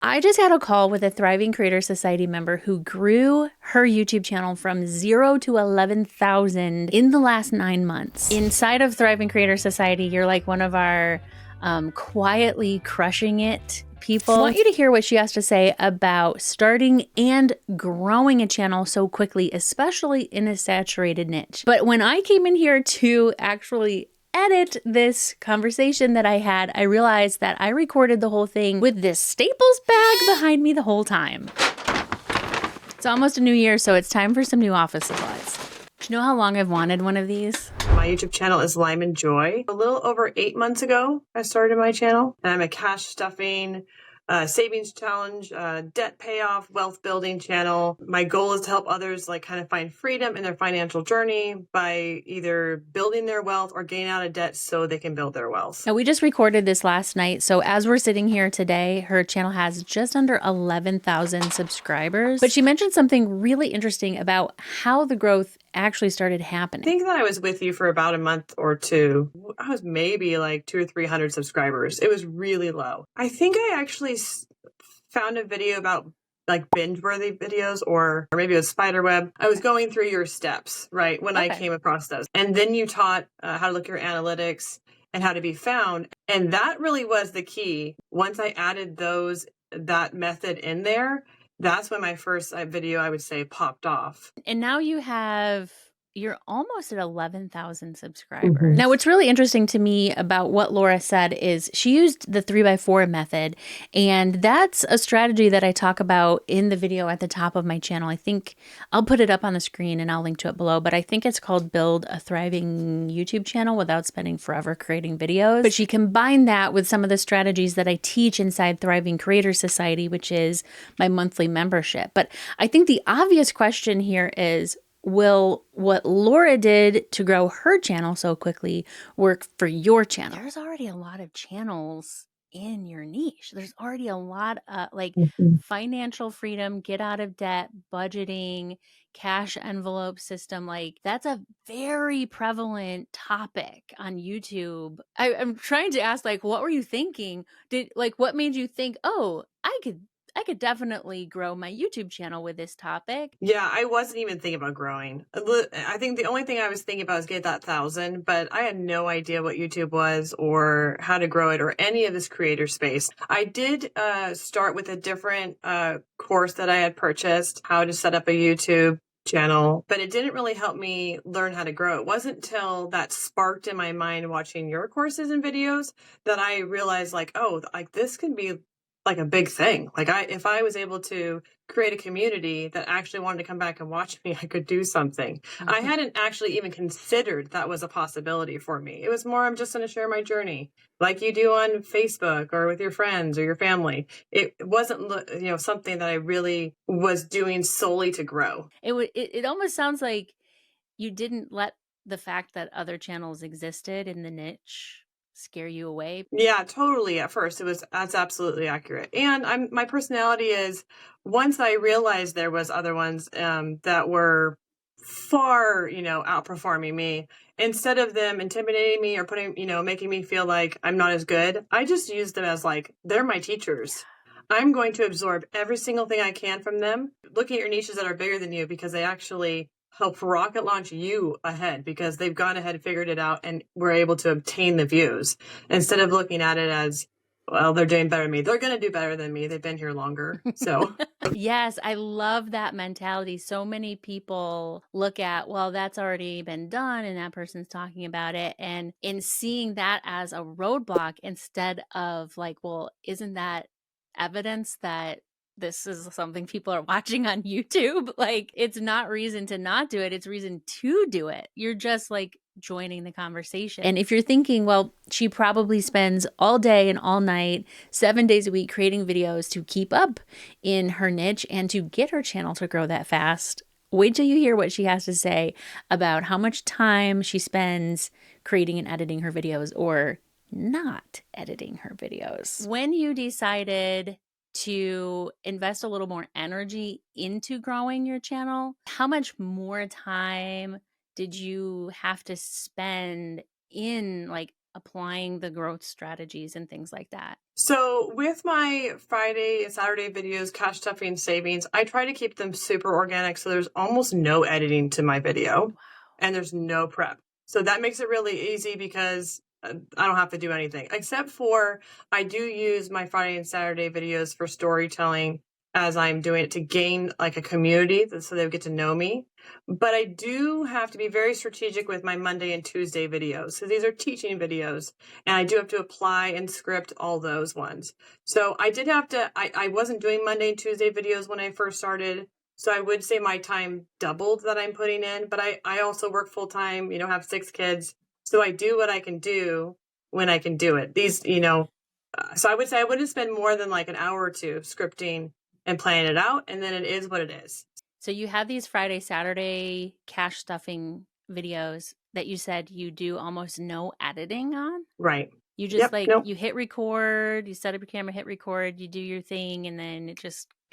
I just had a call with a Thriving Creator Society member who grew her YouTube channel from 0 to 11,000 in the last 9 months. Inside of Thriving Creator Society, you're like one of our quietly crushing it people. I want you to hear what she has to say about starting and growing a channel so quickly, especially in a saturated niche. But when I came in here to actually edit this conversation that I had, I realized that I recorded the whole thing with this Staples bag behind me the whole time. It's almost a new year, so it's time for some new office supplies. Do you know how long I've wanted one of these? My YouTube channel is LymanJoy. A little over 8 months ago, I started my channel, and I'm a cash stuffing, savings challenge, debt payoff, wealth building channel. My goal is to help others like kind of find freedom in their financial journey by either building their wealth or getting out of debt so they can build their wealth. Now, we just recorded this last night, so as we're sitting here today, her channel has just under 11,000 subscribers. But she mentioned something really interesting about how the growth actually started happening. I think that I was with you for about a month or two. I was maybe like 200 or 300 subscribers. It was really low. I think I actually found a video about like binge-worthy videos, or maybe it was spiderweb. I was going through your steps, right, when I came across those. And then you taught how to look at your analytics and how to be found. And that really was the key. Once I added that method in there, that's when my first video, I would say, popped off. And now you're almost at 11,000 subscribers. Now, what's really interesting to me about what Laura said is she used the 3x4 method, and that's a strategy that I talk about in the video at the top of my channel. I think I'll put it up on the screen and I'll link to it below, but I think it's called Build a Thriving YouTube Channel Without Spending Forever Creating Videos. But she combined that with some of the strategies that I teach inside Thriving Creator Society, which is my monthly membership. But I think the obvious question here is, will what Laura did to grow her channel so quickly work for your channel? There's already a lot of channels in your niche. There's already a lot of financial freedom, get out of debt, budgeting, cash envelope system. Like that's a very prevalent topic on YouTube. I'm trying to ask, like, what were you thinking? What made you think, oh, I could definitely grow my YouTube channel with this topic? Yeah, I wasn't even thinking about growing. I think the only thing I was thinking about was get that 1,000, but I had no idea what YouTube was or how to grow it or any of this creator space. I did start with a different course that I had purchased, how to set up a YouTube channel, but it didn't really help me learn how to grow. It wasn't until that sparked in my mind watching your courses and videos that I realized like, oh, like this can be like a big thing. Like if I was able to create a community that actually wanted to come back and watch me, I could do something. Mm-hmm. I hadn't actually even considered that was a possibility for me. It was more, I'm just going to share my journey like you do on Facebook or with your friends or your family. It wasn't, something that I really was doing solely to grow. It almost sounds like you didn't let the fact that other channels existed in the niche scare you away. Yeah, totally. At first, that's absolutely accurate. And my personality is, once I realized there was other ones that were far, outperforming me, instead of them intimidating me or making me feel like I'm not as good, I just use them as like, they're my teachers. I'm going to absorb every single thing I can from them, looking at your niches that are bigger than you, because they actually help rocket launch you ahead because they've gone ahead and figured it out and were able to obtain the views instead of looking at it as, well, they're doing better than me. They're going to do better than me. They've been here longer. So yes, I love that mentality. So many people look at, well, that's already been done and that person's talking about it. And in seeing that as a roadblock instead of like, well, isn't that evidence that this is something people are watching on YouTube? Like, it's not reason to not do it. It's reason to do it. You're just like joining the conversation. And if you're thinking, well, she probably spends all day and all night, 7 days a week creating videos to keep up in her niche and to get her channel to grow that fast, wait till you hear what she has to say about how much time she spends creating and editing her videos or not editing her videos. When you decided to invest a little more energy into growing your channel, how much more time did you have to spend in like applying the growth strategies and things like that? So with my Friday and Saturday videos, cash stuffing savings, I try to keep them super organic. So there's almost no editing to my video and there's no prep. So that makes it really easy because I don't have to do anything except for I do use my Friday and Saturday videos for storytelling as I'm doing it to gain like a community so they get to know me. But I do have to be very strategic with my Monday and Tuesday videos. So these are teaching videos and I do have to apply and script all those ones. So I did have to, I wasn't doing Monday and Tuesday videos when I first started. So I would say my time doubled that I'm putting in, but I also work full time, have 6 kids. So I do what I can do when I can do it. So I would say I wouldn't spend more than like an hour or two scripting and planning it out. And then it is what it is. So you have these Friday, Saturday cash stuffing videos that you said you do almost no editing on? Right. You just Nope. you hit record, you set up your camera, hit record, you do your thing, and then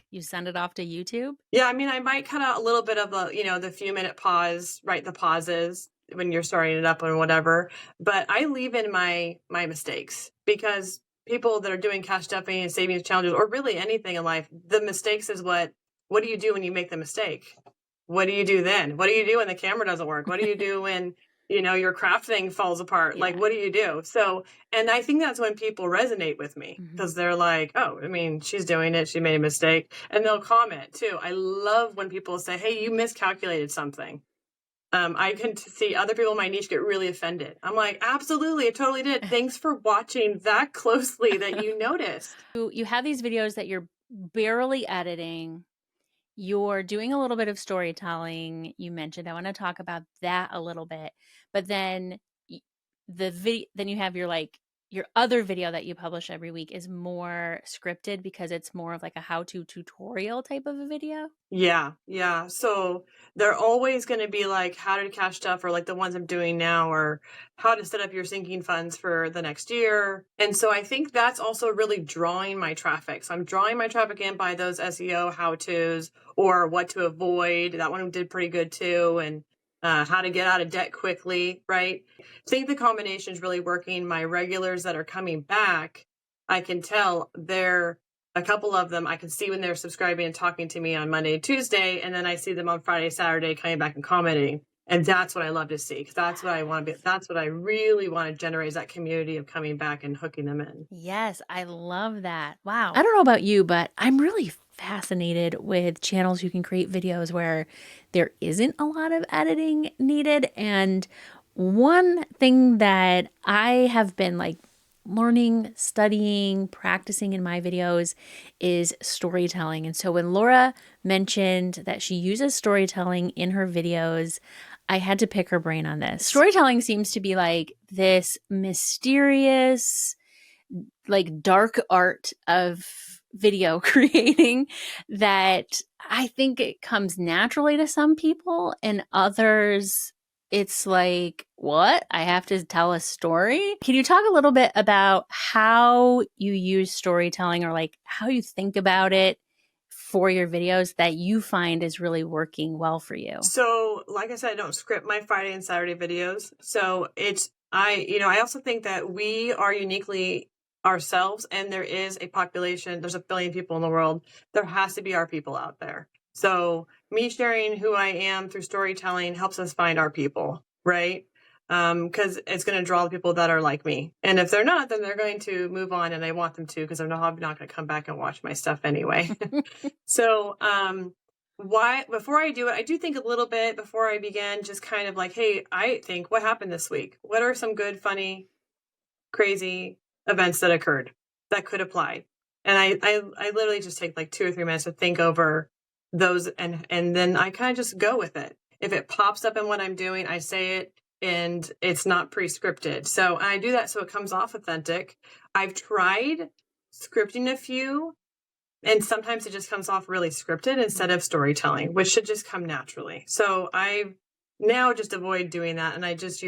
you send it off to YouTube? Yeah, I mean, I might cut out a little bit of the few minute pause, right? The pauses when you're starting it up or whatever. But I leave in my mistakes because people that are doing cash stuffing and savings challenges or really anything in life, the mistakes is what do you do when you make the mistake? What do you do then? What do you do when the camera doesn't work? What do you do when your craft thing falls apart? Yeah. Like, what do you do? So, and I think that's when people resonate with me because they're like, oh, I mean, she's doing it. She made a mistake. And they'll comment too. I love when people say, hey, you miscalculated something. I can see other people in my niche get really offended. I'm like, absolutely, I totally did. Thanks for watching that closely that you noticed. You have these videos that you're barely editing. You're doing a little bit of storytelling. You mentioned I want to talk about that a little bit, but then then you have your other video that you publish every week is more scripted because it's more of like a how-to tutorial type of a video. Yeah. So they're always going to be like how to cash stuff or like the ones I'm doing now or how to set up your sinking funds for the next year. And so I think that's also really drawing my traffic. So I'm drawing my traffic in by those SEO how-tos or what to avoid. That one did pretty good too. And how to get out of debt quickly, right? I think the combination is really working. My regulars that are coming back, I can tell a couple of them, I can see when they're subscribing and talking to me on Monday and Tuesday, and then I see them on Friday, Saturday coming back and commenting. And that's what I love to see because that's what I want to be. That's what I really want to generate is that community of coming back and hooking them in. Yes, I love that. Wow. I don't know about you, but I'm really fascinated with channels you can create videos where there isn't a lot of editing needed. And one thing that I have been like learning, studying, practicing in my videos is storytelling. And so when Laura mentioned that she uses storytelling in her videos, I had to pick her brain on this. Storytelling seems to be like this mysterious, like dark art of video creating that I think it comes naturally to some people and others it's like, what? I have to tell a story? Can you talk a little bit about how you use storytelling or like how you think about it for your videos that you find is really working well for you? So, like I said, I don't script my Friday and Saturday videos. So I also think that we are uniquely ourselves and there is a population, there's 1 billion people in the world. There has to be our people out there. So me sharing who I am through storytelling helps us find our people, right? Because it's going to draw the people that are like me. And if they're not, then they're going to move on and I want them to because I'm not going to come back and watch my stuff anyway. So, before I do it, I do think a little bit before I begin, just kind of like, hey, I think what happened this week? What are some good, funny, crazy events that occurred that could apply? And I literally just take like 2 or 3 minutes to think over those and then I kind of just go with it. If it pops up in what I'm doing, I say it and it's not pre-scripted. So I do that so it comes off authentic. I've tried scripting a few and sometimes it just comes off really scripted instead of storytelling, which should just come naturally. So I now just avoid doing that. And I just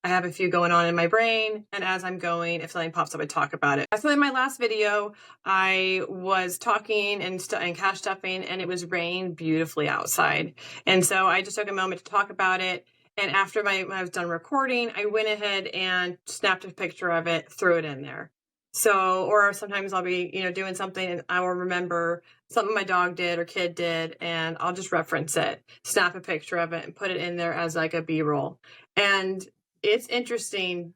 I have a few going on in my brain. And as I'm going, if something pops up, I talk about it. So in my last video, I was talking and cash stuffing and it was raining beautifully outside. And so I just took a moment to talk about it. And after when I was done recording, I went ahead and snapped a picture of it, threw it in there. So, or sometimes I'll be, doing something and I will remember something my dog did or kid did, and I'll just reference it, snap a picture of it and put it in there as like a B-roll. And it's interesting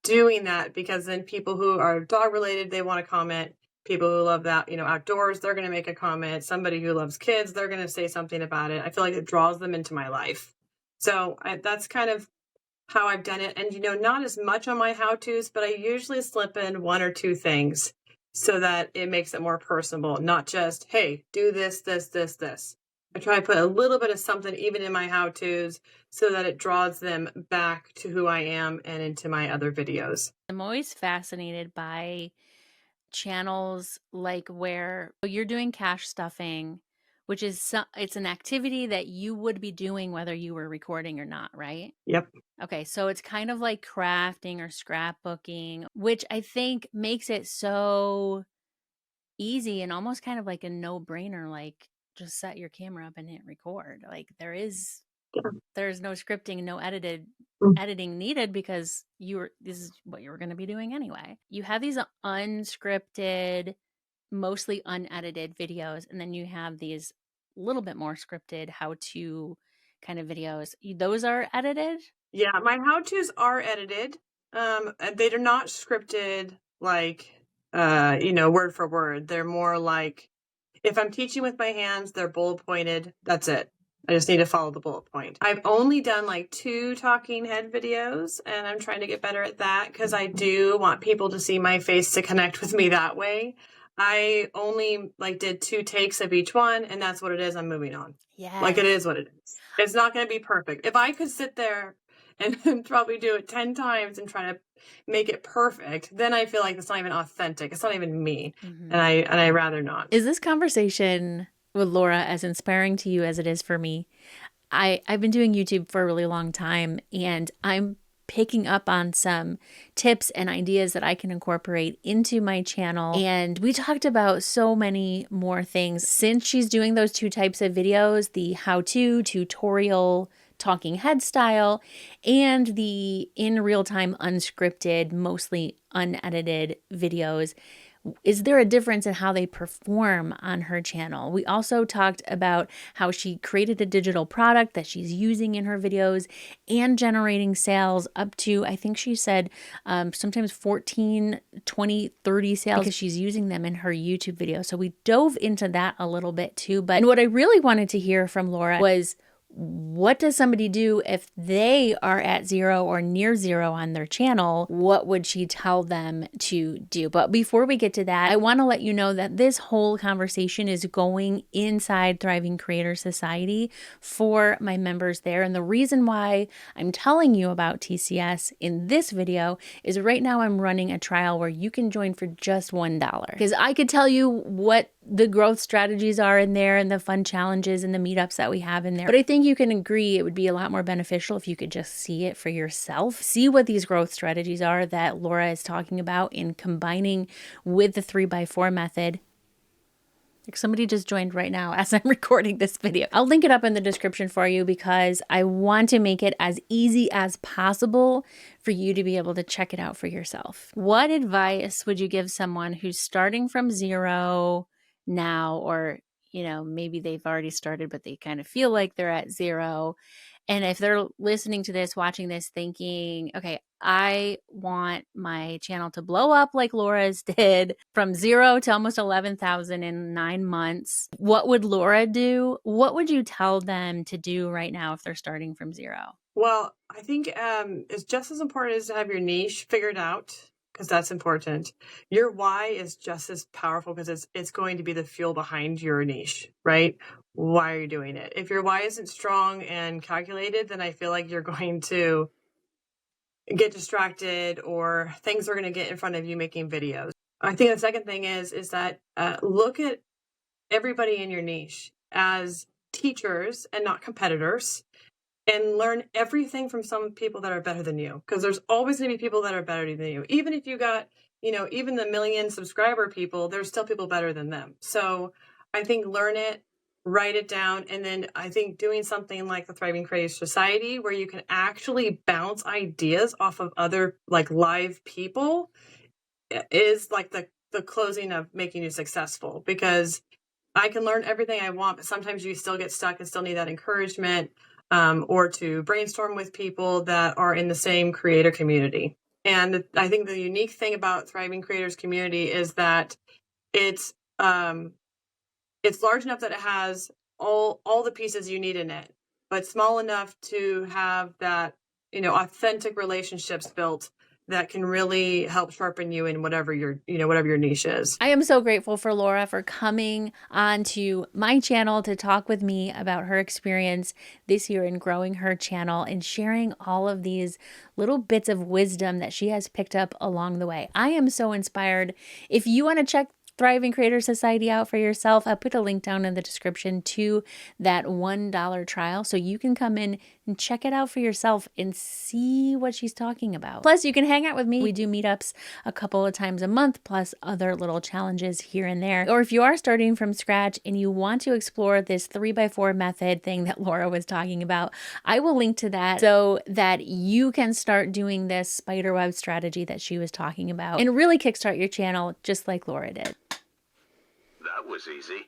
doing that, because then people who are dog related, they want to comment. People who love that, outdoors, they're going to make a comment. Somebody who loves kids, they're going to say something about it. I feel like it draws them into my life. So that's kind of how I've done it. And, not as much on my how-tos, but I usually slip in one or two things so that it makes it more personable, not just, hey, do this, this, this, this. I try to put a little bit of something even in my how-tos so that it draws them back to who I am and into my other videos. I'm always fascinated by channels like where you're doing cache stuffing, which is it's an activity that you would be doing whether you were recording or not, right? Yep. Okay, so it's kind of like crafting or scrapbooking, which I think makes it so easy and almost kind of like a no-brainer, like just set your camera up and hit record. Like there's no scripting, no editing needed, because this is what you were going to be doing anyway. You have these unscripted, mostly unedited videos, and then you have these little bit more scripted how-to kind of videos. Those are edited? Yeah, my how-tos are edited. They are not scripted like word for word. They're more like, if I'm teaching with my hands, they're bullet pointed. That's it. I just need to follow the bullet point. I've only done like 2 talking head videos, and I'm trying to get better at that because I do want people to see my face to connect with me that way. I only did 2 takes of each one, and that's what it is. I'm moving on. Yeah. Like, it is what it is. It's not going to be perfect. If I could sit there and probably do it 10 times and try to make it perfect, then I feel like it's not even authentic. It's not even me. Mm-hmm. And I rather not. Is this conversation with Laura as inspiring to you as it is for me? I've been doing YouTube for a really long time, and I'm picking up on some tips and ideas that I can incorporate into my channel. And we talked about so many more things since she's doing those 2 types of videos, the how-to tutorial talking head style and the in real time unscripted, mostly unedited videos. Is there a difference in how they perform on her channel? We also talked about how she created a digital product that she's using in her videos and generating sales up to, I think she said, sometimes 14, 20, 30 sales because she's using them in her YouTube video. So we dove into that a little bit too. But what I really wanted to hear from Laura was, what does somebody do if they are at 0 or near 0 on their channel? What would she tell them to do? But before we get to that, I want to let you know that this whole conversation is going inside Thriving Creator Society for my members there. And the reason why I'm telling you about TCS in this video is right now I'm running a trial where you can join for just $1. Because I could tell you what the growth strategies are in there and the fun challenges and the meetups that we have in there. But I think you can agree it would be a lot more beneficial if you could just see it for yourself. See what these growth strategies are that Laura is talking about in combining with the 3x4 method. Like somebody just joined right now as I'm recording this video. I'll link it up in the description for you because I want to make it as easy as possible for you to be able to check it out for yourself. What advice would you give someone who's starting from 0 now, or maybe they've already started but they kind of feel like they're at 0, and if they're listening to this, watching this, thinking, okay, I want my channel to blow up like Laura's did from 0 to almost 11,000 in 9 months, what would Laura do? What would you tell them to do right now if they're starting from 0? Well, I think it's just as important as to have your niche figured out, because that's important. Your why is just as powerful because it's going to be the fuel behind your niche, right? Why are you doing it? If your why isn't strong and calculated, then I feel like you're going to get distracted or things are going to get in front of you making videos. I think the second thing is that look at everybody in your niche as teachers and not competitors, and learn everything from some people that are better than you, because there's always going to be people that are better than you. Even if you got, even the 1 million subscriber people, there's still people better than them. So I think learn it, write it down. And then I think doing something like the Thriving Creator Society, where you can actually bounce ideas off of other like live people, is like the closing of making you successful, because I can learn everything I want, but sometimes you still get stuck and still need that encouragement, or to brainstorm with people that are in the same creator community. And I think the unique thing about Thriving Creators community is that it's um, it's large enough that it has all the pieces you need in it, but small enough to have that, authentic relationships built that can really help sharpen you in whatever your niche is. I am so grateful for Laura for coming onto my channel to talk with me about her experience this year in growing her channel and sharing all of these little bits of wisdom that she has picked up along the way. I am so inspired. If you want to check Thriving Creator Society out for yourself, I put a link down in the description to that $1 trial so you can come in and check it out for yourself and see what she's talking about. Plus, you can hang out with me. We do meetups a couple of times a month, plus other little challenges here and there. Or if you are starting from scratch and you want to explore this 3x4 method thing that Laura was talking about, I will link to that so that you can start doing this spiderweb strategy that she was talking about and really kickstart your channel just like Laura did. That was easy.